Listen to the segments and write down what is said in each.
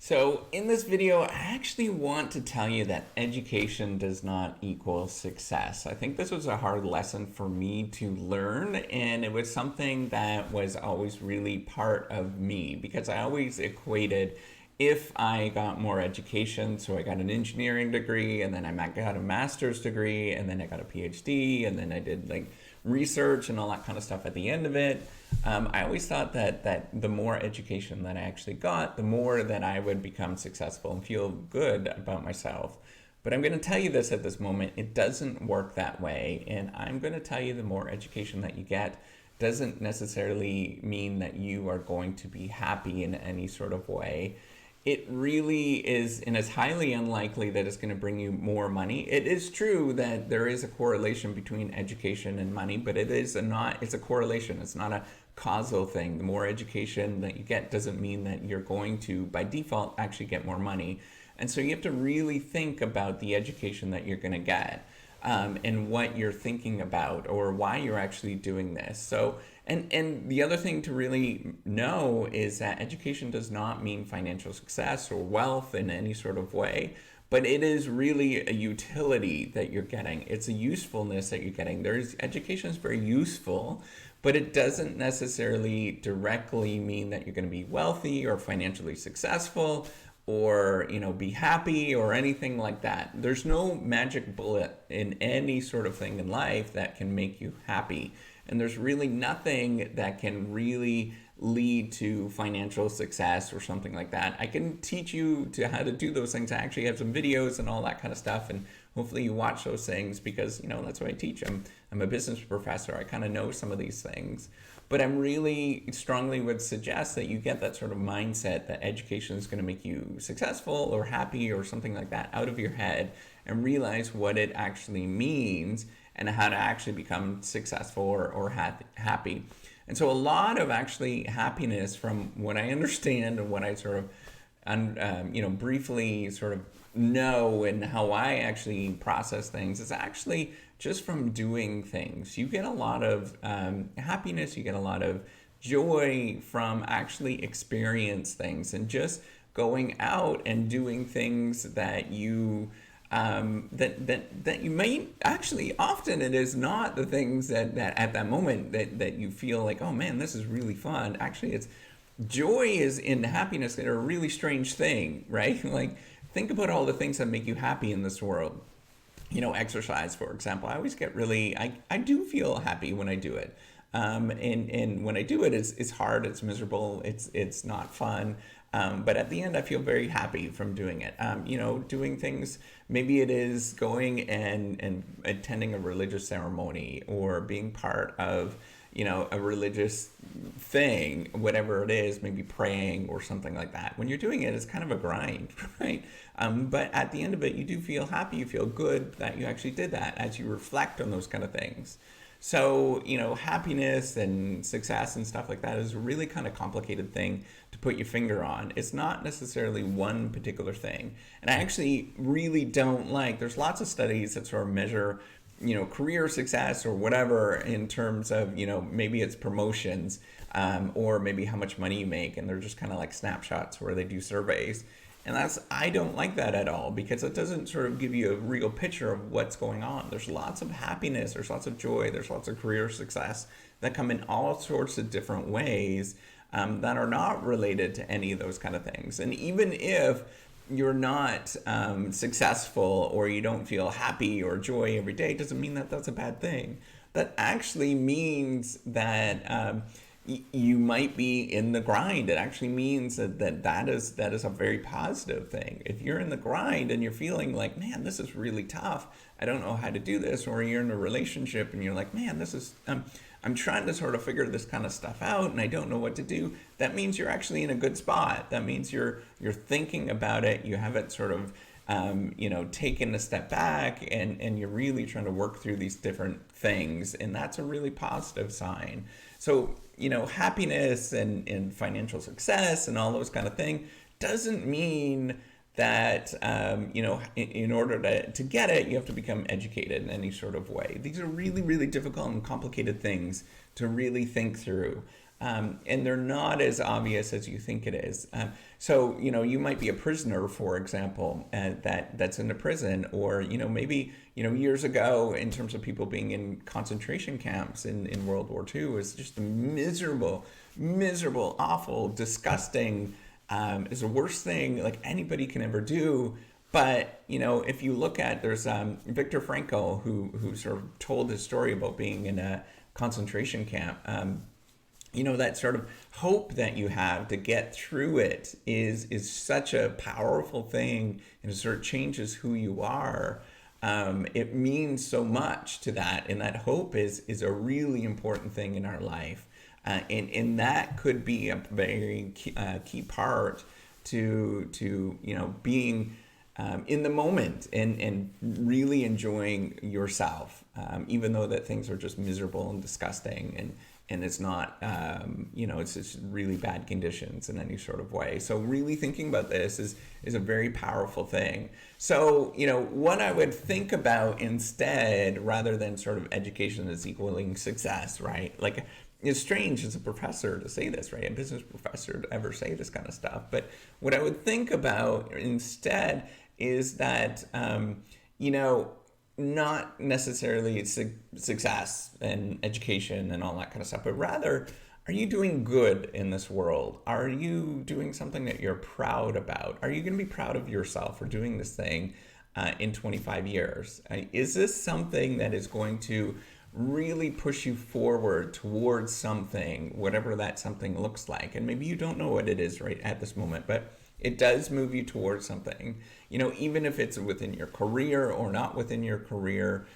So in this video, I actually want to tell you that education does not equal success. I think this was a hard lesson for me to learn, and it was something that was always really part of me because I always equated if I got more education, so I got an engineering degree, and then I got a master's degree, and then I got a PhD, and then I did like research and all that kind of stuff at the end of it. I always thought that the more education that I actually got, the more that I would become successful and feel good about myself. But I'm going to tell you this at this moment, it doesn't work that way. And I'm going to tell you the more education that you get doesn't necessarily mean that you are going to be happy in any sort of way. It really is, and it's highly unlikely that it's going to bring you more money. It is true that there is a correlation between education and money, but it's a correlation. It's not a causal thing. The more education that you get doesn't mean that you're going to, by default, actually get more money. And so you have to really think about the education that you're going to get. And what you're thinking about or why you're actually doing this. So, and the other thing to really know is that education does not mean financial success or wealth in any sort of way, but it is really a utility that you're getting. It's a usefulness that you're getting. Education is very useful, but it doesn't necessarily directly mean that you're going to be wealthy or financially successful or be happy or anything like that. There's no magic bullet in any sort of thing in life that can make you happy, and there's really nothing that can really lead to financial success or something like that. I can teach you to how to do those things. I actually have some videos and all that kind of stuff, and hopefully you watch those things because that's what I teach. I'm a business professor. I kind of know some of these things, but I'm really strongly would suggest that you get that sort of mindset that education is going to make you successful or happy or something like that out of your head, and realize what it actually means and how to actually become successful or happy. And so a lot of actually happiness, from what I understand and what I sort of briefly sort of know and how I actually process things, is actually just from doing things. You get a lot of happiness, you get a lot of joy from actually experience things and just going out and doing things that you that you may actually, often it is not the things that at that moment that you feel like, oh man, this is really fun. Actually, it's joy is in happiness that are a really strange thing, right? Like, think about all the things that make you happy in this world. Exercise, for example. I always get really, I do feel happy when I do it. And when I do it, it's hard, it's miserable, it's not fun. But at the end, I feel very happy from doing it. Doing things, maybe it is going and attending a religious ceremony or being part of, a religious thing, whatever it is, maybe praying or something like that. When you're doing it, it's kind of a grind, right? But at the end of it, you do feel happy, you feel good that you actually did that as you reflect on those kind of things. So, happiness and success and stuff like that is a really kind of complicated thing to put your finger on. It's not necessarily one particular thing. And I actually really don't there's lots of studies that sort of measure, career success or whatever in terms of, maybe it's promotions, or maybe how much money you make. And they're just kind of like snapshots where they do surveys. And I don't like that at all, because it doesn't sort of give you a real picture of what's going on. There's lots of happiness, there's lots of joy, there's lots of career success that come in all sorts of different ways, that are not related to any of those kind of things. And even if you're not successful or you don't feel happy or joy every day, doesn't mean that that's a bad thing. That actually means that you might be in the grind. It actually means that is a very positive thing. If you're in the grind and you're feeling like, man, this is really tough, I don't know how to do this, or you're in a relationship and you're like, man, this is I'm trying to sort of figure this kind of stuff out and I don't know what to do, that means you're actually in a good spot. That means you're thinking about it, you have it sort of taken a step back, and you're really trying to work through these different things, and that's a really positive sign. So, happiness and financial success and all those kind of things doesn't mean that, in order to get it, you have to become educated in any sort of way. These are really, really difficult and complicated things to really think through. and they're not as obvious as you think it is. So you might be a prisoner, for example, that's in a prison, or maybe years ago, in terms of people being in concentration camps in World War II, is just a miserable, miserable, awful, disgusting. Is the worst thing like anybody can ever do. But if you look at, there's Viktor Frankl, who sort of told his story about being in a concentration camp. That sort of hope that you have to get through it is such a powerful thing, and it sort of changes who you are. It means so much to that, and that hope is a really important thing in our life. And that could be a very key part to being in the moment and really enjoying yourself, even though that things are just miserable and disgusting, and it's not it's just really bad conditions in any sort of way. So really thinking about this is a very powerful thing. So what I would think about instead, rather than sort of education is equaling success, right? Like, it's strange as a professor to say this, right? A business professor to ever say this kind of stuff. But what I would think about instead is that, not necessarily success and education and all that kind of stuff, but rather, are you doing good in this world? Are you doing something that you're proud about? Are you going to be proud of yourself for doing this thing in 25 years? Is this something that is going to really push you forward towards something, whatever that something looks like? And maybe you don't know what it is right at this moment, but it does move you towards something. Even if it's within your career or not within your career,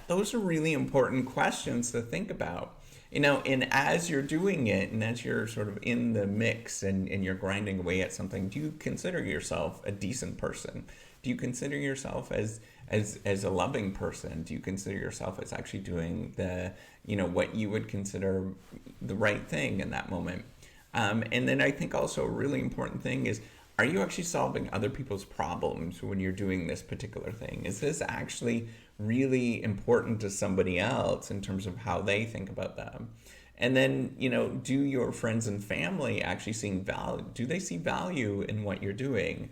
those are really important questions to think about. And as you're doing it, and as you're sort of in the mix and you're grinding away at something, do you consider yourself a decent person? Do you consider yourself as a loving person? Do you consider yourself as actually doing the, what you would consider the right thing in that moment? And then I think also a really important thing is, are you actually solving other people's problems when you're doing this particular thing? Is this actually really important to somebody else in terms of how they think about them? And then, do your friends and family actually see value? Do they see value in what you're doing?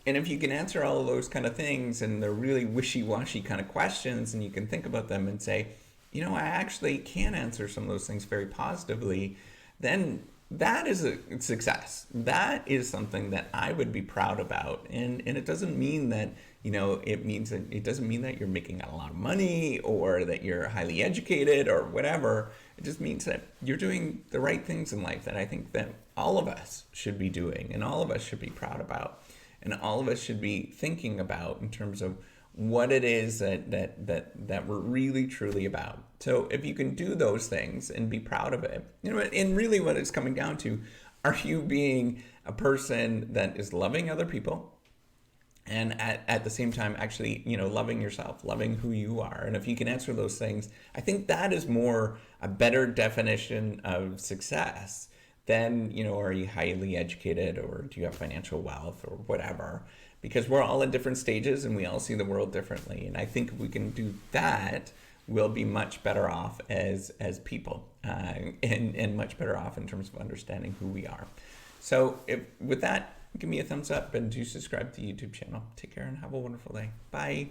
And if you can answer all of those kind of things, and they're really wishy-washy kind of questions, and you can think about them and say, I actually can answer some of those things very positively, then that is a success. That is something that I would be proud about. And it doesn't mean that, it doesn't mean that you're making a lot of money or that you're highly educated or whatever. It just means that you're doing the right things in life that I think that all of us should be doing, and all of us should be proud about, and all of us should be thinking about in terms of what it is that we're really truly about. So if you can do those things and be proud of it, and really what it's coming down to, are you being a person that is loving other people, and at the same time actually loving yourself, loving who you are? And if you can answer those things, I think that is more a better definition of success than are you highly educated, or do you have financial wealth, or whatever? Because we're all in different stages and we all see the world differently. And I think if we can do that, we'll be much better off as people, and much better off in terms of understanding who we are. So with that, give me a thumbs up and do subscribe to the YouTube channel. Take care and have a wonderful day. Bye.